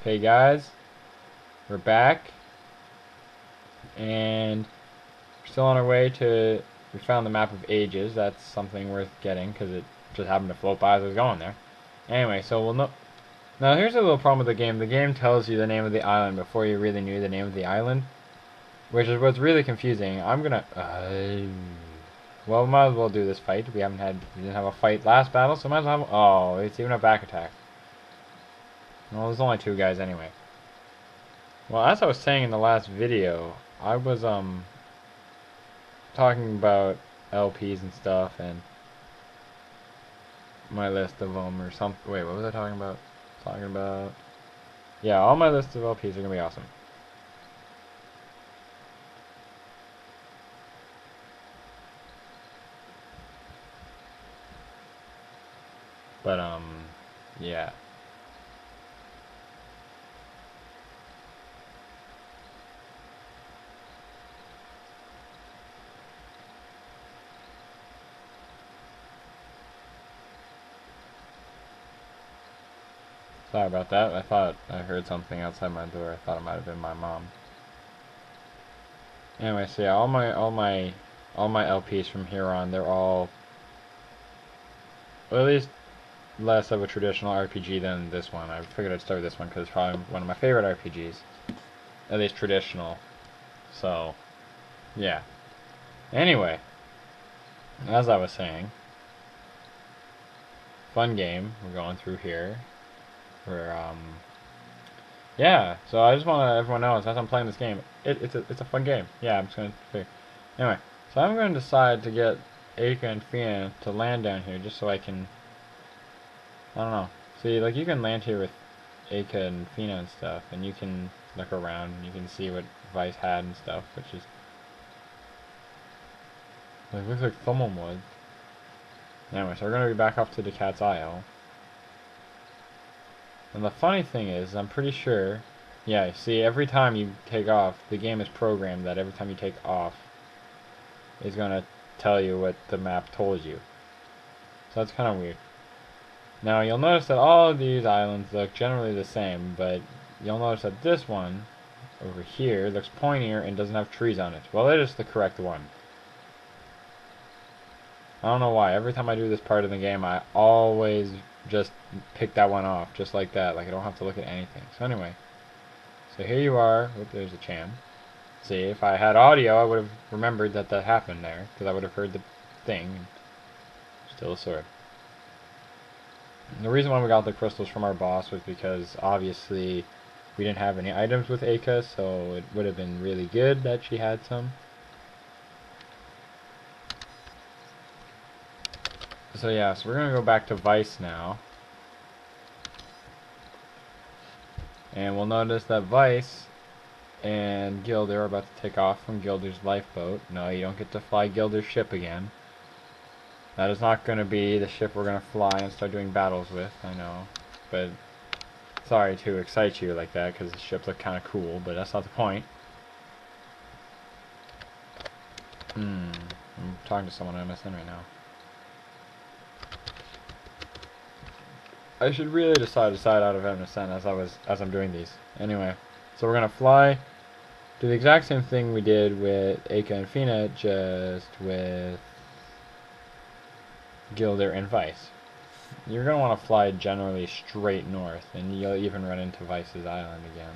Okay, guys, we're back, and we're still on our way to. We found the map of ages. That's something worth getting because it just happened to float by as I was going there. Anyway, so we'll know. Now, here's a little problem with the game. The game tells you the name of the island before you really knew the name of the island, which is what's really confusing. I'm gonna. Well, we might as well do this fight. We didn't have a fight last battle, so might as well have. Oh, it's even a back attack. Well, there's only two guys anyway. Well, as I was saying in the last video, I was talking about LPs and stuff and my list of them or something. Wait, what was I talking about? Yeah, all my lists of LPs are gonna be awesome. But yeah. Sorry about that. I thought I heard something outside my door. I thought it might have been my mom. Anyway, so yeah, all my LPs from here on, they're all, well, at least less of a traditional RPG than this one. I figured I'd start with this one because it's probably one of my favorite RPGs, at least traditional. So, yeah. Anyway, as I was saying, fun game we're going through here. We're yeah. So I just want to let everyone know as I'm playing this game, it's a fun game. Yeah, I'm just gonna figure. Anyway, so I'm going to decide to get Aika and Fina to land down here just so I can. I don't know. See, like you can land here with Aika and Fina and stuff, and you can look around and you can see what Vice had and stuff, which is like looks like someone would. Anyway, so we're gonna be back up to the Cat's Isle. And the funny thing is, I'm pretty sure, yeah, see, every time you take off, the game is programmed that every time you take off, it's gonna tell you what the map told you. So that's kind of weird. Now, you'll notice that all of these islands look generally the same, but you'll notice that this one, over here, looks pointier and doesn't have trees on it. Well, it is the correct one. I don't know why. Every time I do this part of the game, I always just pick that one off, just like that. Like I don't have to look at anything. So anyway, so here you are. Oop, there's a Chan. See, if I had audio, I would have remembered that that happened there, because I would have heard the thing. Still a sword. And the reason why we got the crystals from our boss was because obviously we didn't have any items with Aika, so it would have been really good that she had some. So yeah, so we're gonna go back to Vice now. And we'll notice that Vice and Gilder are about to take off from Gilder's lifeboat. No, you don't get to fly Gilder's ship again. That is not going to be the ship we're going to fly and start doing battles with, I know. But, sorry to excite you like that, because the ships look kind of cool, but that's not the point. I'm talking to someone on MSN right now. I should really decide out of MSN as I'm doing these. Anyway, so we're gonna fly, do the exact same thing we did with Aika and Fina, just with Gilder and Vice. You're gonna want to fly generally straight north, and you'll even run into Vice's island again.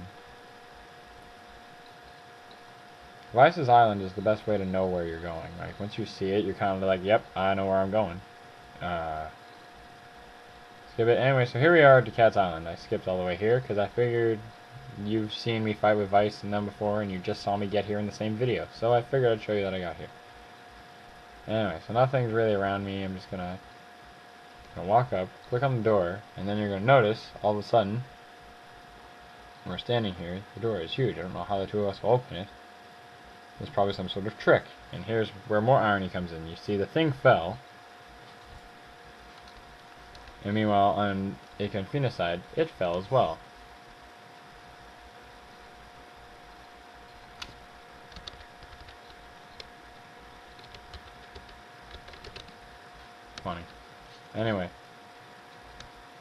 Vice's island is the best way to know where you're going. Like once you see it, you're kind of like, "Yep, I know where I'm going." Skip it. Anyway, so here we are at the Cat's Island. I skipped all the way here because I figured you've seen me fight with Vice and them before, and you just saw me get here in the same video. So I figured I'd show you that I got here. Anyway, so nothing's really around me. I'm just gonna walk up, click on the door, and then you're gonna notice all of a sudden when we're standing here, the door is huge. I don't know how the two of us will open it. There's probably some sort of trick. And here's where more irony comes in. You see, the thing fell. And meanwhile, on Aika and Fina's side, it fell as well. Funny. Anyway.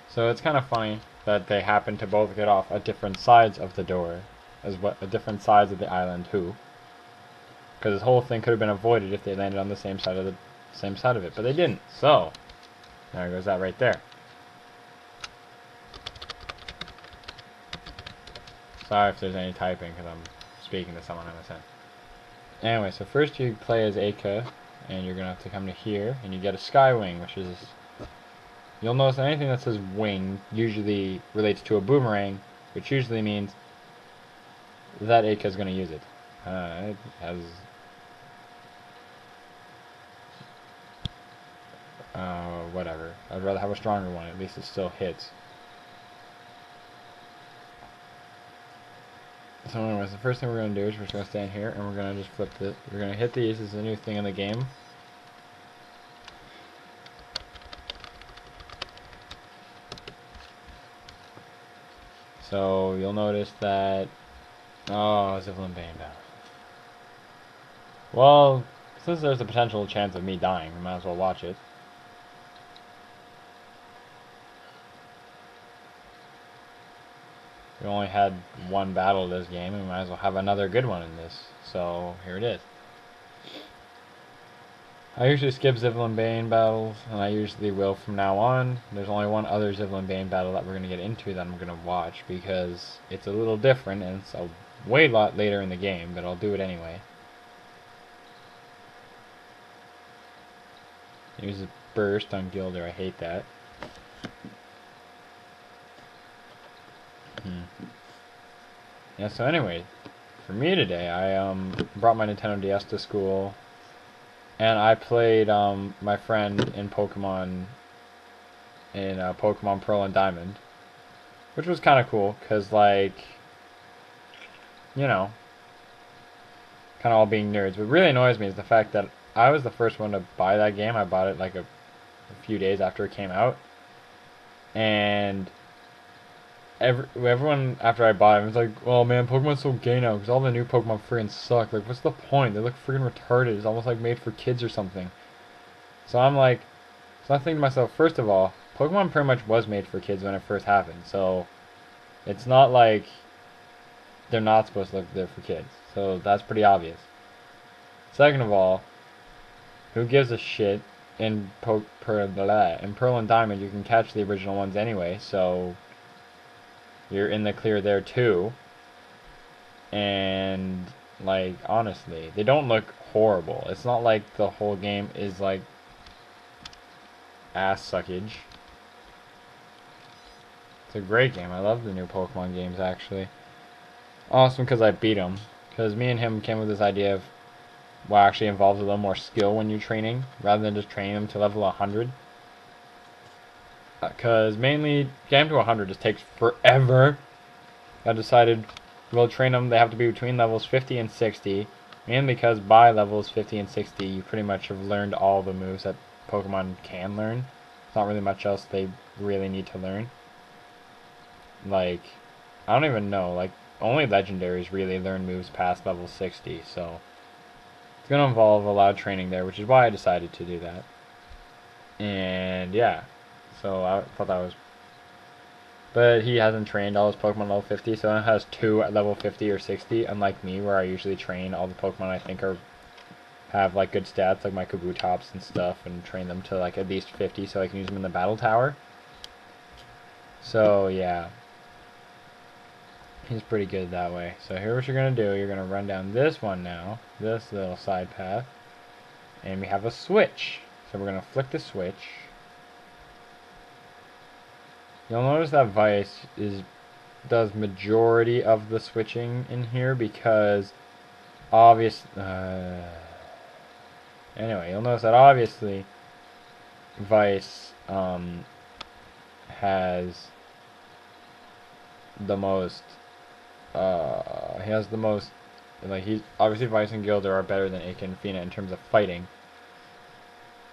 So it's kind of funny that they happen to both get off at different sides of the door, as what different sides of the island too. Because this whole thing could have been avoided if they landed on the same side of it, but they didn't. So there goes that right there. Sorry if there's any typing, because I'm speaking to someone on this end. Anyway, so first you play as Aka, and you're gonna have to come to here, and you get a sky wing, which is, you'll notice that anything that says wing usually relates to a boomerang, which usually means that Aka is gonna use it. It has whatever. I'd rather have a stronger one. At least it still hits. So anyways, the first thing we're going to do is we're just going to stand here and we're going to just flip it. We're going to hit these. This is a new thing in the game. So you'll notice that... Oh, Zivlin Bane down. Well, since there's a potential chance of me dying, we might as well watch it. We only had one battle this game, and we might as well have another good one in this. So, here it is. I usually skip Zivlin Bane battles, and I usually will from now on. There's only one other Zivlin Bane battle that we're going to get into that I'm going to watch, because it's a little different, and it's a way lot later in the game, but I'll do it anyway. Use a burst on Gilder, I hate that. Yeah, so anyway, for me today, I brought my Nintendo DS to school, and I played my friend in Pokemon Pearl and Diamond, which was kind of cool, because, like, you know, kind of all being nerds. What really annoys me is the fact that I was the first one to buy that game. I bought it like a few days after it came out, and everyone after I bought it was like, "Oh man, Pokemon's so gay now because all the new Pokemon friggin' suck. Like, what's the point? They look friggin' retarded. It's almost like made for kids or something." So I'm thinking to myself, first of all, Pokemon pretty much was made for kids when it first happened. So it's not like they're not supposed to look there for kids. So that's pretty obvious. Second of all, who gives a shit? In Pearl and Diamond, you can catch the original ones anyway, so you're in the clear there too. And, like, honestly, they don't look horrible. It's not like the whole game is like ass suckage. It's a great game. I love the new Pokemon games, actually. Awesome because I beat him. Because me and him came with this idea of what actually involves a little more skill when you're training, rather than just training them to level 100. Because mainly, getting to 100 just takes forever. I decided we'll train them, they have to be between levels 50 and 60. Mainly because by levels 50 and 60, you pretty much have learned all the moves that Pokemon can learn. There's not really much else they really need to learn. Like, I don't even know, like, only legendaries really learn moves past level 60, so it's going to involve a lot of training there, which is why I decided to do that. And yeah, so I thought that was... But he hasn't trained all his Pokemon level 50, so he has 2 at level 50 or 60, unlike me, where I usually train all the Pokemon I think have like good stats, like my Kabutops and stuff, and train them to like at least 50 so I can use them in the battle tower. So yeah, he's pretty good that way. So here's what you're going to do. You're going to run down this one now, this little side path, and we have a switch. So we're going to flick the switch. You'll notice that Vice does majority of the switching in here because anyway, you'll notice that obviously Vice has the most like, he's obviously Vice and Gilder are better than Aka and Fina in terms of fighting,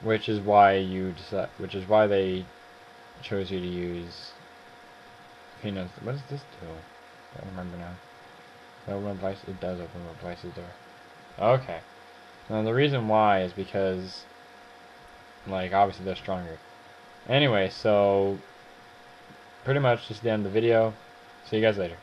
which is why they chose you to use Fina's. What does this do? I don't remember now. It does open up Vice's door. Okay. Now the reason why is because, like, obviously they're stronger. Anyway, so pretty much just the end of the video. See you guys later.